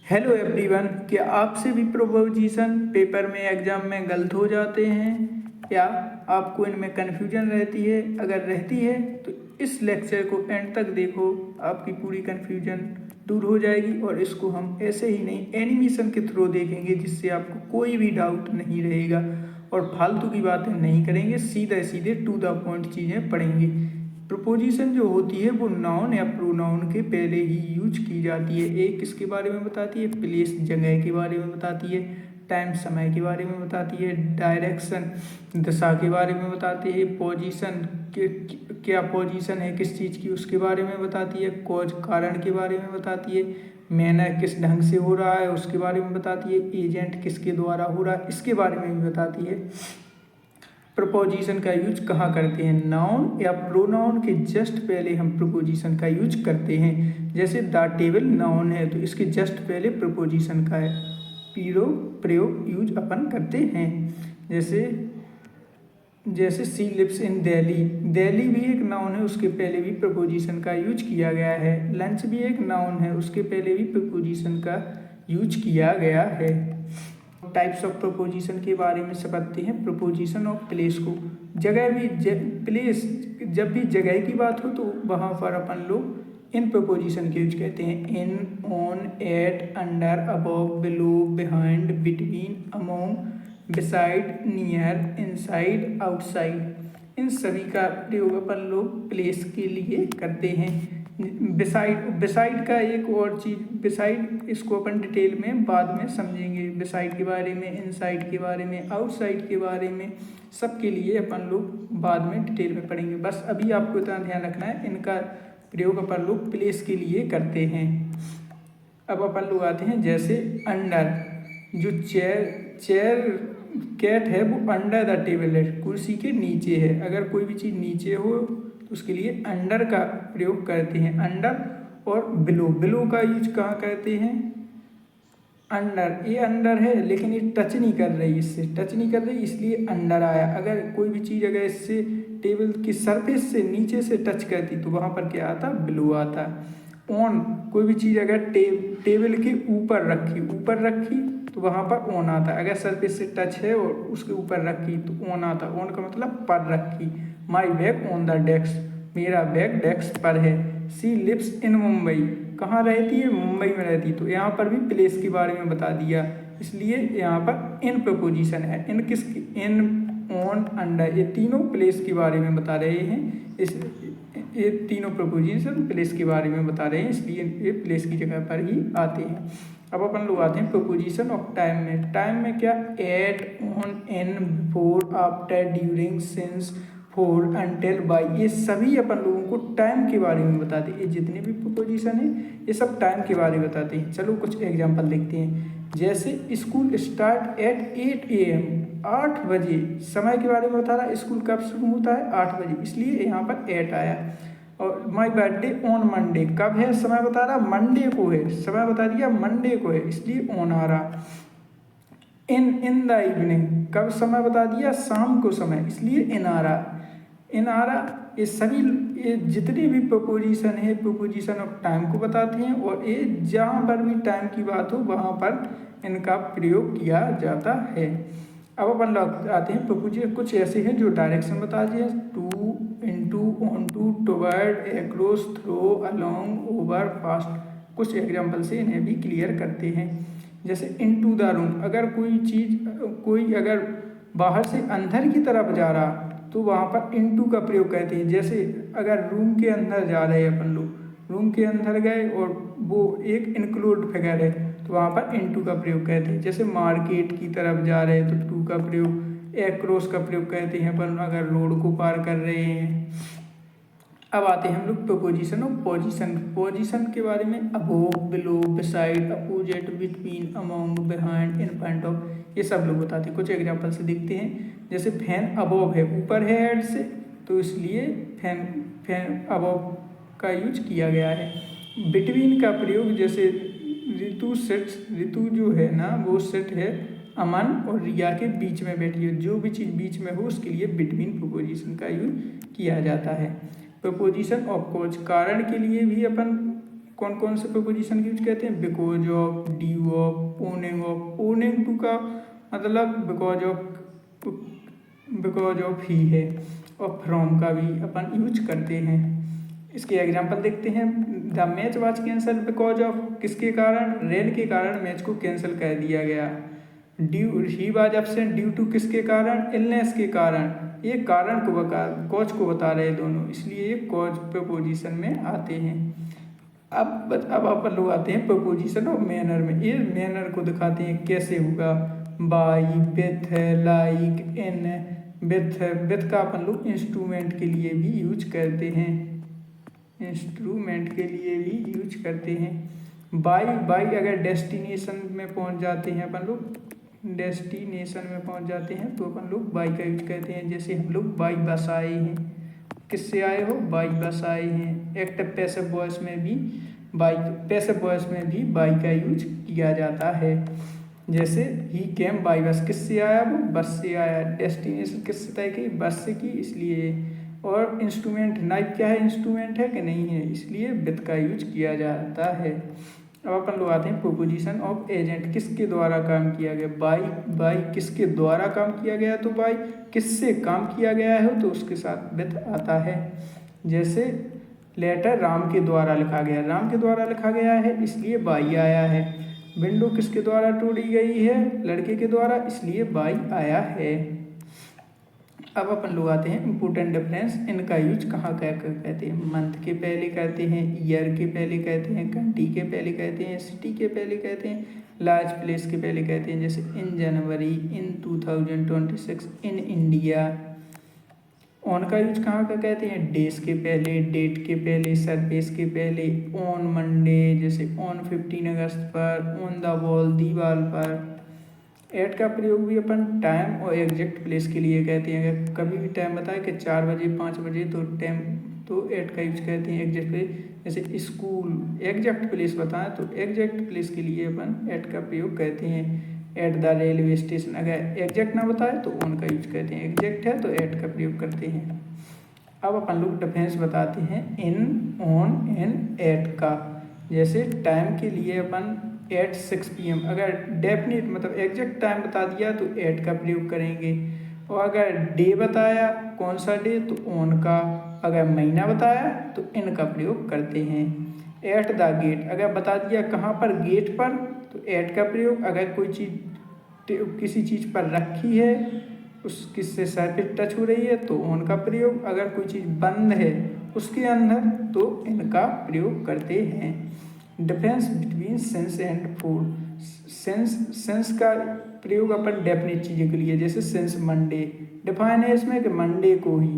Hello everyone, क्या आपसे भी प्रोपोजिशन पेपर में एग्जाम में गलत हो जाते हैं या आपको इनमें कन्फ्यूजन रहती है? अगर रहती है तो इस लेक्चर को एंड तक देखो, आपकी पूरी कन्फ्यूजन दूर हो जाएगी। और इसको हम ऐसे ही नहीं, एनिमेशन के थ्रू देखेंगे, जिससे आपको कोई भी डाउट नहीं रहेगा और फालतू की बातें नहीं करेंगे, सीधे सीधे टू द पॉइंट चीज़ें पढ़ेंगे। प्रपोजिशन जो होती है वो नाउन या प्रोनाउन के पहले ही यूज की जाती है। एक किसके बारे में बताती है? प्लेस, जगह के बारे में बताती है। टाइम, समय के बारे में बताती है। डायरेक्शन, दिशा के बारे में बताती है। पोजीशन, क्या पोजीशन है किस चीज़ की, उसके बारे में बताती है। कॉज, कारण के बारे में बताती है। मैनर, किस ढंग से हो रहा है उसके बारे में बताती है। एजेंट, किसके द्वारा हो रहा है इसके बारे में भी बताती है। प्रपोजिशन का यूज कहाँ करते हैं? नाउन या प्रोनाउन के जस्ट पहले हम प्रपोजिशन का यूज करते हैं। जैसे द टेबल नाउन है तो इसके जस्ट पहले प्रपोजिशन का है प्रयोग यूज अपन करते हैं। जैसे she lives in Delhi, Delhi भी एक नाउन है, उसके पहले भी प्रपोजिशन का यूज किया गया है। लंच भी एक नाउन है, उसके पहले भी प्रपोजिशन का यूज किया गया है। टाइप्स ऑफ प्रपोजिशन के बारे में समझते हैं। प्रपोजिशन ऑफ प्लेस को, जगह भी प्लेस, जब भी जगह की बात हो तो वहाँ पर अपन लोग इन प्रपोजिशन के यूज कहते हैं। In, on, at, under, above, below, behind, between, among, beside, near, inside, outside. इन सभी का प्रयोग अपन लोग प्लेस के लिए करते हैं। बिसाइड का एक और चीज़, बिसाइड इसको अपन डिटेल में बाद में समझेंगे। बिसाइड के बारे में, इनसाइड के बारे में, आउटसाइड के बारे में, सबके लिए अपन लोग बाद में डिटेल में पढ़ेंगे। बस अभी आपको इतना ध्यान रखना है, इनका प्रयोग अपन लोग प्लेस के लिए करते हैं। अब अपन लोग आते हैं जैसे अंडर, जो चेयर कैट है वो अंडर द टेबल है, कुर्सी के नीचे है। अगर कोई भी चीज़ नीचे हो तो उसके लिए अंडर का प्रयोग करते हैं। अंडर और बिलो, बिलो का यूज कहाँ करते हैं? अंडर, ये अंडर है लेकिन ये टच नहीं कर रही, इससे टच नहीं कर रही इसलिए अंडर आया। अगर कोई भी चीज़ अगर इससे टेबल की सरफेस से नीचे से टच करती तो वहाँ पर क्या आता? बिलो आता। ऑन, कोई भी चीज़ अगर टेबल के ऊपर रखी तो वहाँ पर ऑन आता। अगर सरफेस से टच है और उसके ऊपर रखी तो ऑन आता। ऑन का मतलब पर रखी। My bag on the desk, मेरा बैग डेस्क पर है। सी लिव्स इन मुंबई, कहाँ रहती है? मुंबई में रहती। तो यहाँ पर भी प्लेस के बारे में बता दिया, इसलिए यहाँ पर इन प्रपोजिशन है। इन किसकी? इन, ऑन, अंडर, ये तीनों प्लेस के बारे में बता रहे हैं। ये तीनों प्रपोजिशन प्लेस के बारे में बता रहे हैं, इसलिए ये प्लेस की जगह पर ही आते हैं। अब अपन लोग आते हैं प्रपोजिशन ऑफ टाइम में। टाइम में क्या? At, on, in, before, after, during, since, for, until, by, ये सभी अपन लोगों को टाइम के बारे में बताते हैं। ये जितने भी प्रपोजिशन है ये सब टाइम के बारे में बताते हैं। चलो कुछ एग्जांपल देखते हैं। जैसे स्कूल स्टार्ट एट 8 AM, 8 बजे, समय के बारे में बता रहा है। स्कूल कब शुरू होता है? 8 बजे, इसलिए यहाँ पर 8 आया। और माई बर्थडे ऑन मंडे, कब है? समय बता रहा मंडे को है, समय बता दिया मंडे को है, इसलिए ऑन आ रहा। इन द इवनिंग, कब समय बता दिया? शाम को समय, इसलिए इन आ रहा। इन आ रहा, ये सभी, ये जितने भी प्रपोजिशन है प्रपोजिशन ऑफ टाइम को बताते हैं। और ये जहाँ पर भी टाइम की बात हो वहाँ पर इनका प्रयोग किया जाता है। अब अपन लोग आते हैं प्रपोजिशन, कुछ ऐसे हैं जो डायरेक्शन बता दिए। To, into, on to, toward, across, through, along, over, past. कुछ एग्जाम्पल से इन्हें भी क्लियर करते हैं। जैसे इनटू द रूम, अगर कोई अगर बाहर से अंदर की तरफ जा रहा तो वहाँ पर इनटू का प्रयोग करते हैं। जैसे अगर रूम के अंदर जा रहे हैं अपन लोग, रूम के अंदर गए और वो एक इंक्लूड फिगर है तो वहाँ पर इनटू का प्रयोग करते हैं। जैसे मार्केट की तरफ जा रहे हैं तो टू का प्रयोग, एक्रॉस का प्रयोग करते हैं अपन अगर रोड को पार कर रहे हैं। अब आते हैं हम लोग प्रपोजिशन ऑफ पोजीशन। पोजीशन के बारे में above, below, beside, opposite, between, among, behind, in front of, ये सब लोग बताते हैं। कुछ एग्जांपल से देखते हैं। जैसे फैन अबोव है, ऊपर है हेड से, तो इसलिए फैन अबोव का यूज किया गया है। बिटवीन का प्रयोग, जैसे ऋतु सेट्स, ऋतु जो है ना वो सेट है अमन और रिया के बीच में बैठी है। जो भी चीज़ बीच में हो उसके लिए बिटवीन प्रपोजिशन का यूज किया जाता है। प्रपोजिशन ऑफ कॉज, कारण के लिए भी अपन कौन कौन से प्रपोजिशन यूज करते हैं? Because of, due of, owing of. Owing to का मतलब बिकॉज ऑफ ही है, और फ्रॉम का भी अपन यूज करते हैं। इसके एग्जाम्पल देखते हैं। The match was cancel because of, किसके कारण? रेन के कारण मैच को कैंसिल कर दिया गया। Due, he was absent due to, किसके कारण? इलनेस के कारण। ये कारण को कॉज को बता रहे दोनों, इसलिए ये कॉज प्रपोजिशन में आते हैं। अब अपन लोग आते हैं प्रपोजिशन और मैनर में। ये मैनर को दिखाते हैं कैसे होगा। By, with, like, in. With का अपन लोग इंस्ट्रूमेंट के लिए भी यूज करते हैं, इंस्ट्रूमेंट के लिए भी यूज करते हैं। बाई अगर डेस्टिनेशन में पहुंच जाते हैं अपन लोग, डेस्टिनेशन में पहुंच जाते हैं तो अपन लोग बाई का यूज करते हैं। जैसे हम लोग बाई बस आए हैं, किससे आए हो? बाई बस आए हैं। एक्टिव पैसिव वॉइस में भी पैसिव वॉइस में भी बाई का यूज किया जाता है। जैसे ही केम बाई बस, किससे आया? वो बस से आया। डेस्टिनेशन किससे तय की? बस से की, इसलिए। और इंस्ट्रूमेंट, नाइफ क्या है? इंस्ट्रूमेंट है कि नहीं है, इसलिए विथ का यूज किया जाता है। अब अपन लोग आते हैं प्रोपोजिशन ऑफ एजेंट, किसके द्वारा काम किया गया? बाई किसके द्वारा काम किया गया? तो बाई। किससे काम किया गया है? तो उसके साथ विथ आता है। जैसे लेटर राम के द्वारा लिखा गया, राम के द्वारा लिखा गया है इसलिए बाई आया है। विंडो किसके द्वारा तोड़ी गई है? लड़के के द्वारा, इसलिए बाई आया है। अब अपन लोग आते हैं इम्पोर्टेंट डिफरेंस, इनका यूज कहाँ कहते हैं? मंथ के पहले कहते हैं, ईयर के पहले कहते हैं, कंट्री के पहले कहते हैं, सिटी के पहले कहते हैं, लार्ज प्लेस के पहले कहते हैं। जैसे इन जनवरी, इन 2026, इन इंडिया। ऑन का यूज कहाँ का कहते हैं? डेज के पहले, डेट के पहले, सरफेस के पहले। ऑन मंडे, जैसे ऑन 15 अगस्त पर, ऑन द वॉल, दीवार पर। एट का प्रयोग भी अपन टाइम और एग्जैक्ट प्लेस के लिए कहते हैं। अगर कभी भी टाइम बताए कि 4 बजे 5 बजे तो टाइम तो एट का यूज कहते हैं। एग्जैक्ट प्लेस, जैसे स्कूल, एग्जैक्ट प्लेस बताएं तो एग्जैक्ट प्लेस के लिए अपन एट का प्रयोग कहते हैं। एट द रेलवे स्टेशन, अगर एग्जैक्ट ना बताए तो ऑन का यूज कहते हैं। एग्जैक्ट है तो एट का प्रयोग करते हैं। अब अपन लोग डिफरेंस बताते हैं इन, ऑन एंड एट का। जैसे टाइम के लिए अपन एट 6 PM, अगर डेफिनेट मतलब एग्जैक्ट टाइम बता दिया तो एट का प्रयोग करेंगे। और अगर डे बताया कौन सा डे तो ऑन का, अगर महीना बताया तो इन का प्रयोग करते हैं। एट द गेट, अगर बता दिया कहाँ पर? गेट पर, तो एट का प्रयोग। अगर कोई चीज़ किसी चीज़ पर रखी है, उस किससे सर पे टच हो रही है तो ऑन का प्रयोग। अगर कोई चीज़ बंद है उसके अंदर तो इनका प्रयोग करते हैं। Difference between sense and food, sense का प्रयोग अपन डेफिनेट चीज़ों के लिए, जैसे सेंस मंडे डिफाइन है इसमें कि मंडे को ही।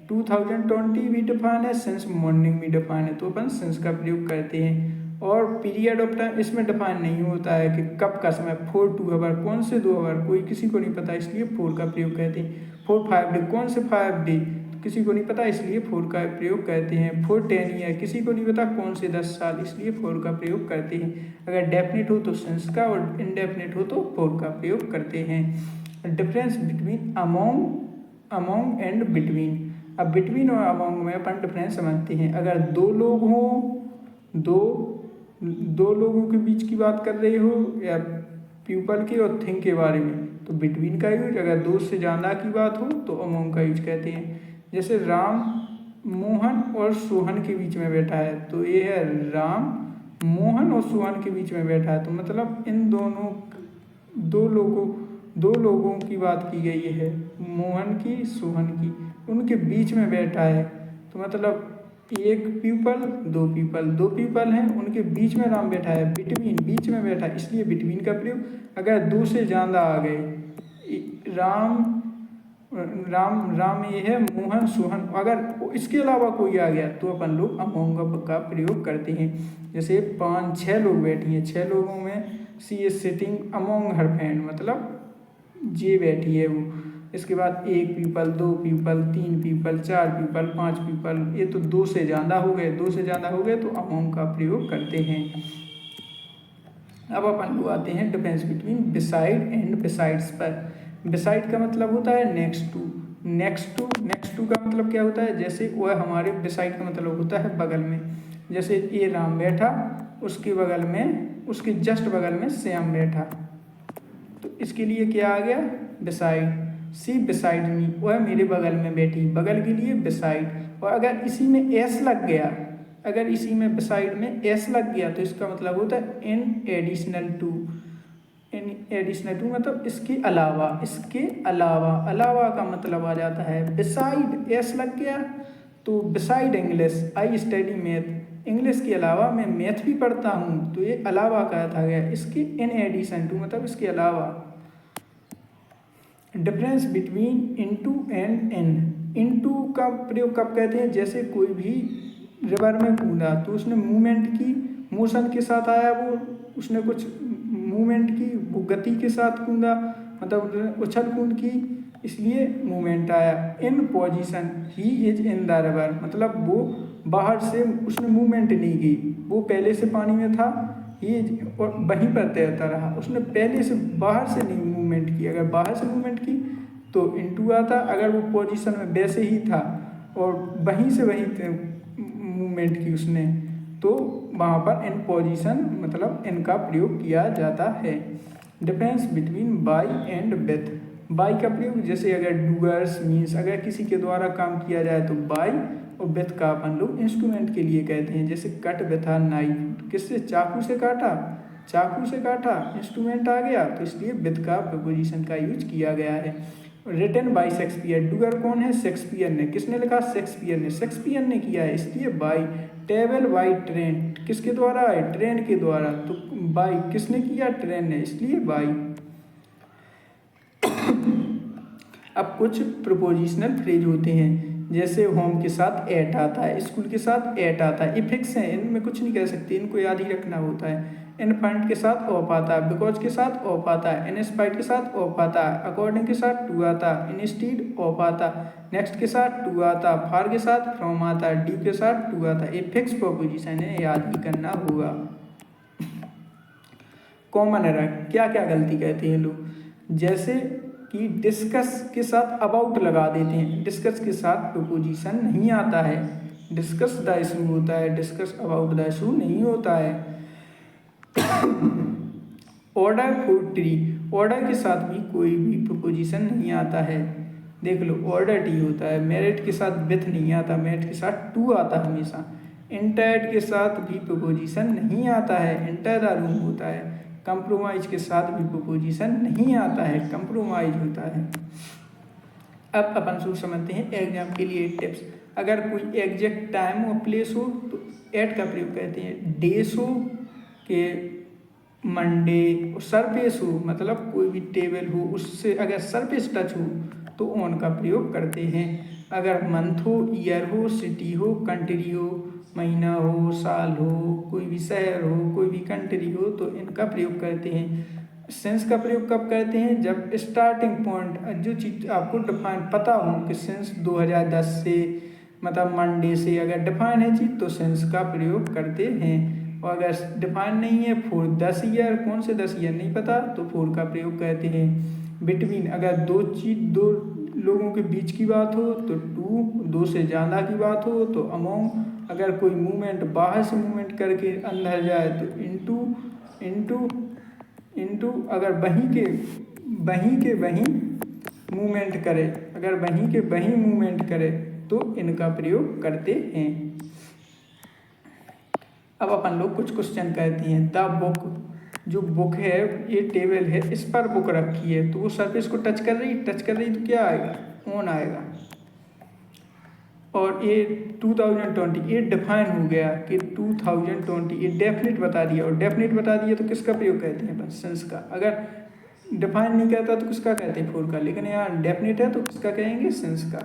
2020 भी डिफाइन है, सेंस मॉर्निंग भी डिफाइन है, तो अपन सेंस का प्रयोग करते हैं। और पीरियड ऑफ टाइम इसमें डिफाइन नहीं होता है कि कब का समय, 4 2 आवर, कौन से 2 आवर कोई किसी को नहीं पता, इसलिए 4 का प्रयोग करते हैं। 4 5 डे, कौन से 5 डे किसी को नहीं पता, इसलिए 4 का प्रयोग करते हैं। 4 10 ईयर, किसी को नहीं पता कौन से 10 साल, इसलिए 4 का प्रयोग करते हैं। अगर डेफिनेट हो तो सेंस का, और इनडेफिनेट हो तो 4 का प्रयोग करते हैं। Difference between among and between, अब बिटवीन और अमोंग में अपन डिफरेंस समझते हैं। अगर दो लोग हों, दो लोगों के बीच की बात कर रहे हो, या पीपल के और थिंग के बारे में, तो बिटवीन का यूज। अगर दो से ज़्यादा की बात हो तो अमोंग का यूज कहते हैं। जैसे राम मोहन और सोहन के बीच में बैठा है, तो ये है राम मोहन और सोहन के बीच में बैठा है, तो मतलब इन दोनों दो लोगों की बात की गई है, मोहन की सोहन की, उनके बीच में बैठा है, तो मतलब एक पीपल दो पीपल हैं, उनके बीच में राम बैठा है। बिटवीन, बीच में बैठा है, इसलिए बिटवीन का प्रयोग। अगर दो से ज़्यादा आ गए, राम ये है, मोहन सोहन, अगर इसके अलावा कोई आ गया तो अपन लोग अमोंग का प्रयोग करते हैं। जैसे 5-6 लोग बैठी हैं, 6 लोगों में she is sitting among her friend, मतलब जे बैठी है वो। इसके बाद 1 people, 2 people, 3 people, 4 people, 5 people, ये तो 2 से ज़्यादा हो गए, तो अमोंग का प्रयोग करते हैं। अब अपन लोग आते हैं difference between beside and besides पर। बिसाइड का मतलब होता है नेक्स्ट टू का मतलब क्या होता है? जैसे वह हमारे, बिसाइड का मतलब होता है बगल में। जैसे ए राम बैठा, उसके बगल में, उसके जस्ट बगल में श्याम बैठा, तो इसके लिए क्या आ गया, बिसाइड। सी बिसाइड मी, वह मेरे बगल में बैठी, बगल के लिए बिसाइड। और अगर इसी में एस लग गया, अगर इसी में बिसाइड में एस लग गया तो इसका मतलब होता है in additional to. In additional to मतलब इसके अलावा, इसके अलावा, अलावा का मतलब आ जाता है बिसाइड। एस लग गया तो beside English I study math, English के अलावा मैं मैथ भी पढ़ता हूँ, तो ये अलावा का था गया। इसके इन एडिशन टू मतलब इसके अलावा। Difference between into and in, into का प्रयोग कब कहते हैं, जैसे कोई भी रिवर में कूदा तो उसने मूवमेंट की, मोशन के साथ आया वो, उसने कुछ मूवमेंट की, वो गति के साथ कूदा, मतलब उछल कूद की, इसलिए मूवमेंट आया। इन position he is in the river, मतलब वो बाहर से उसने मूवमेंट नहीं की, वो पहले से पानी में था, ये और वहीं पर तैरता रहा, उसने पहले से बाहर से नहीं मूवमेंट की। अगर बाहर से मूवमेंट की तो इनटू आता, अगर वो पोजीशन में वैसे ही था और वहीं से वहीं मूवमेंट की उसने, तो वहाँ पर इन पोजीशन मतलब इनका प्रयोग किया जाता है। Difference between by and with, by का प्रयोग जैसे अगर डूअर्स मीन्स अगर किसी के द्वारा काम किया जाए तो बाई, और विथ का अपन लोग इंस्ट्रूमेंट के लिए कहते हैं, जैसे कट विथ अ नाइफ, किससे, चाकू से काटा, चाकू से काटा, इंस्ट्रूमेंट आ गया, तो इसलिए विथ का प्रीपोजिशन का यूज किया गया है। रिटन बाई शेक्सपियर, डूअर कौन है, शेक्सपियर ने, किसने लिखा, शेक्सपियर ने, शेक्सपियर ने किया है, इसलिए बाई। ट्रेवल बाई ट्रेन, किसके द्वारा है, ट्रेन के द्वारा, तो बाई किसने किया, ट्रेन ने, इसलिए बाई। अब कुछ प्रोपोजिशनल फ्रेज होते हैं, जैसे होम के साथ एट आता है, स्कूल के साथ एट आता है, ये फिक्स है, इनमें कुछ नहीं कह सकते, इनको याद ही रखना होता है। इन फ्रंट के साथ ऑफ आता है, बिकॉज के साथ ऑफ आता है, इन स्पाइट के साथ ऑफ आता है, अकॉर्डिंग के साथ टू आता है, इन स्टीड ऑफ आता, नेक्स्ट के साथ टू आता, फार के साथ फ्रॉम आता है, डी के साथ टू आता है, ये फिक्स प्रोपोजिशन है, याद ही करना होगा। कॉमन एरर, क्या क्या गलती कहते हैं लोग, जैसे कि डिस्कस के साथ अबाउट लगा देते हैं, डिस्कस के साथ प्रोपोजिशन नहीं आता है, डिस्कस द इशू होता है, डिस्कस अबाउट द इशू नहीं होता है। ऑर्डर फॉर ट्री, ऑर्डर के साथ भी कोई भी प्रोपोजिशन नहीं आता है, देख लो ऑर्डर टी होता है। मेरिट के साथ विथ नहीं आता, मेरिट के साथ टू आता हमेशा। इंटर्ड के साथ भी प्रोपोजिशन नहीं आता है, इंटर द रूम होता है। कंप्रोमाइज के साथ भी प्रोपोजिशन नहीं आता है, कंप्रोमाइज होता है। अब अपन शुरू समझते हैं एग्जाम के लिए टिप्स। अगर कोई एग्जैक्ट टाइम और प्लेस हो तो एट का प्रयोग करते हैं, डेज हो के मंडे, सरफेस हो मतलब कोई भी टेबल हो उससे अगर सरफेस टच हो तो ऑन का प्रयोग करते हैं। अगर मंथ हो, ईयर हो, सिटी हो, कंट्री हो, महीना हो, साल हो, कोई भी शहर हो, कोई भी कंट्री हो, तो इनका प्रयोग करते हैं। सेंस का प्रयोग कब करते हैं, जब स्टार्टिंग पॉइंट जो चीज़ आपको डिफाइन पता हो कि सेंस 2010 से मतलब मंडे से अगर डिफाइन है चीज़ तो सेंस का प्रयोग करते हैं। और अगर डिफाइन नहीं है फॉर 10 ईयर, कौन से 10 ईयर नहीं पता तो फॉर का प्रयोग करते हैं। बिटवीन, अगर दो लोगों के बीच की बात हो तो टू, दो से ज़्यादा की बात हो तो अमोंग, अगर कोई मूवमेंट बाहर से मूवमेंट करके अंदर जाए तो इनटू अगर वहीं के वहीं मूवमेंट करे, अगर वहीं के वहीं मूवमेंट करे तो इनका प्रयोग करते हैं। अब अपन लोग कुछ क्वेश्चन करते हैं। द बुक, जो बुक है ये टेबल है, इस पर बुक रखी है तो वो सरफेस को टच कर रही तो क्या आएगा, ऑन आएगा। और ये 2020 ये डिफाइन हो गया कि 2020 ये डेफिनेट बता दिया, और डेफिनेट बता दिया तो किसका प्रयोग कहते हैं, बस सेंस का। अगर डिफाइन नहीं कहता तो किसका कहते हैं, फॉर का, लेकिन यहाँ डेफिनेट है तो किसका कहेंगे, सेंस का।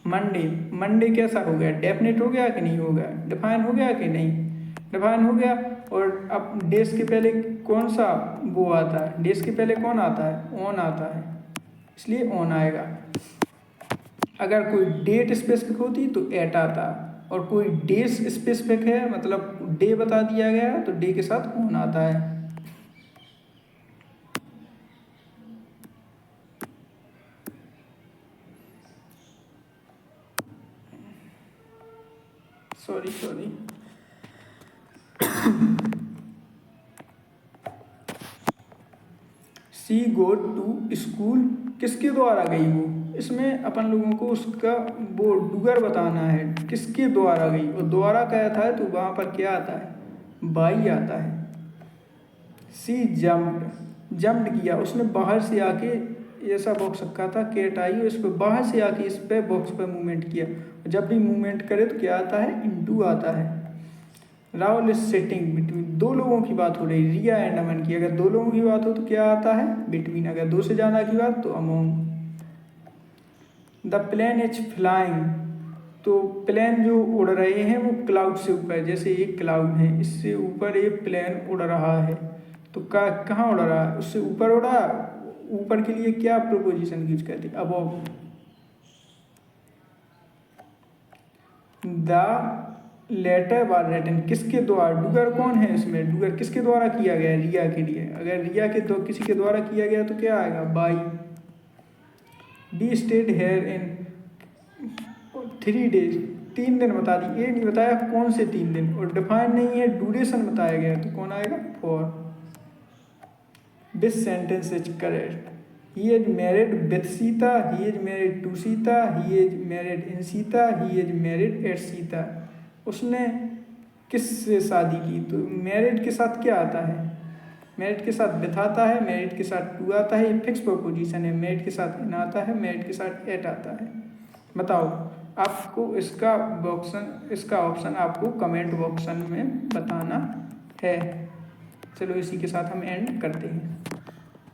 मंडे कैसा हो गया, डेफिनेट हो गया कि नहीं हो गया, डिफाइन हो गया कि नहीं, डिफाइन हो गया। और अब डेज के पहले कौन सा वो आता है, डेज के पहले कौन आता है, ऑन आता है, इसलिए ऑन आएगा। अगर कोई डेट स्पेसिफिक होती तो एट आता, और कोई डेज स्पेसिफिक है मतलब डे बता दिया गया तो डे के साथ ऑन आता है। Sorry. She go to school, किसके द्वारा गई वो, इसमें अपन लोगों को उसका वो डूगर बताना है, किसके द्वारा गई, और द्वारा क्या था है तो वहाँ पर क्या आता है, बाई आता है। सी जम्प्ड किया, उसने बाहर से आके, ऐसा बॉक्स रखा था, कैट आई और इस पर बाहर से आके इस पे बॉक्स पर मूवमेंट किया, जब भी मूवमेंट करे तो क्या आता है, इनटू आता है। राहुल इज सिटिंग बिटवीन, दो लोगों की बात हो रही, रिया एंड अमन की, अगर दो लोगों की बात हो तो क्या आता है, बिटवीन, अगर दो से ज़्यादा की बात तो among. The plane is flying, तो प्लेन जो उड़ रहे हैं वो क्लाउड से ऊपर, जैसे एक क्लाउड है इससे ऊपर एक प्लेन उड़ रहा है, तो कहाँ उड़ रहा है, उससे ऊपर उड़ रहा है, ऊपर के लिए क्या प्रोपोजिशन यूज करते हैं, above. The letter was written, किसके द्वारा, डूगर कौन है इसमें, डूगर किसके द्वारा किया गया, रिया के लिए, अगर रिया के दो किसी के द्वारा किया गया तो क्या आएगा, by. The stayed here in 3 days, 3 दिन बता दी, ये नहीं बताया कौन से 3 दिन, और डिफाइन नहीं है, ड्यूरेशन बताया गया तो कौन आएगा, for. This sentence is correct, he is married with Sita, he is married to Sita, he is married in Sita, he is married at Sita, उसने किससे शादी की, तो मैरिड के साथ क्या आता है, मैरिड के साथ विथ आता है, मैरिड के साथ टू आता है, ये फिक्स प्रोपोजिशन है, मैरिड के साथ इन आता है, मैरिड के साथ एट आता है। बताओ आपको इसका ऑप्शन आपको कमेंट बॉक्स में बताना है। चलो इसी के साथ हम एंड करते हैं।